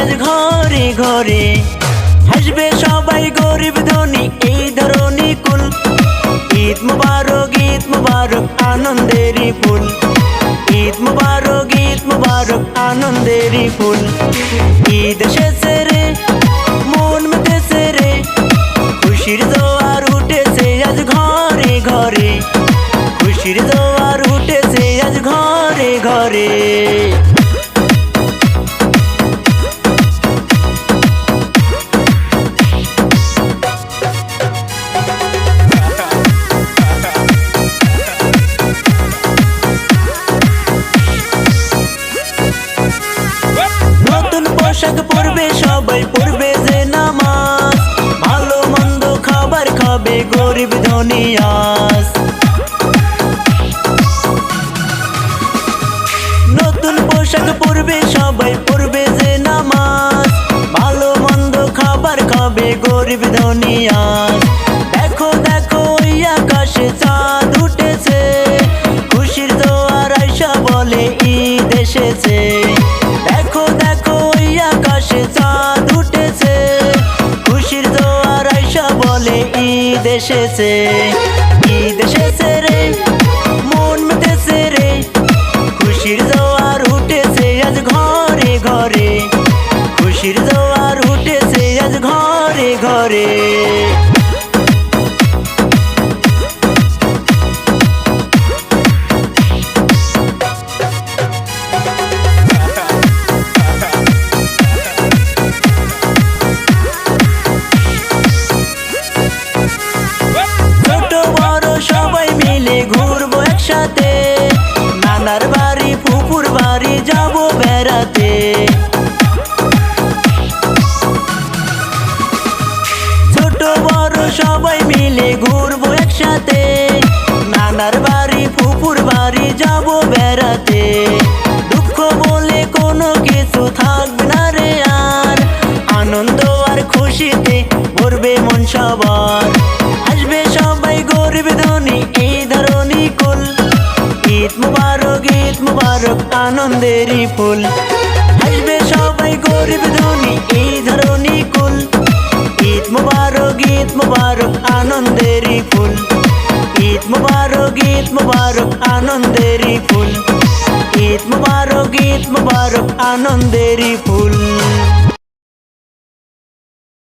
আজ ঘরে ঘরে। হাসবে সবাই গরিব ধনী এই ধরনী কুল। ঈদ মুবারক আনন্দেরই ফুল। ঈদ মুবারক আনন্দেরই ফুল। ঈদ এসেছে রে মন মেতেছে রে, খুশির জোয়ার উঠেছে আজ ঘরে ঘরে। খুশির জোয়ার উঠেছে আজ ঘরে ঘরে। পোশাক পরবে সবাই পড়বে যে নামাজ, ভালো মন্দ খাবার খাবে গরিব ধনী আজ। নতুন পোশাক পরবে সবাই পড়বে যে নামাজ, ভালো মন্দ খাবার খাবে গরিব ধনী আজ। দেখো দেখো ওই আকাশে চাঁদ উঠেছে, খুশির জোয়ার আইসা বলে ঈদ এসেছে। দেখো দেখো ওই আকাশে চাঁদ উঠেছে, খুশির জোয়ার আইসা বলে ঈদ এসেছে। ঈদ এসেছে রে মন মেতেছে রে, খুশির জোয়ার উঠেছে আজ ঘরে ঘরে। খুশির জোয়ার উঠেছে আজ ঘরে ঘরে। সবাই মিলে ঘুরবো একসাথে, নানার বাড়ি ফুপুর বাড়ি যাবো বেড়াতে। ছোট বড় সবাই মিলে ঘুরবো একসাথে, নানার বাড়ি ফুপুর বাড়ি যাবো বেড়াতে। দুঃখ বলে কোনো কিছু থাকবে না রে আর, আনন্দ আর খুশিতে ভরবে মন সবার। আসবে সবাই গরিব ধনী এই ধরনী কুল। ঈদ মুবারক আনন্দেরই ফুল। আসবে সবাই গরিব ধনী এই ধরনী কুল। ঈদ মুবারক আনন্দেরই ফুল। ঈদ মুবারক আনন্দেরই ফুল। ঈদ মুবারক আনন্দেরই ফুল।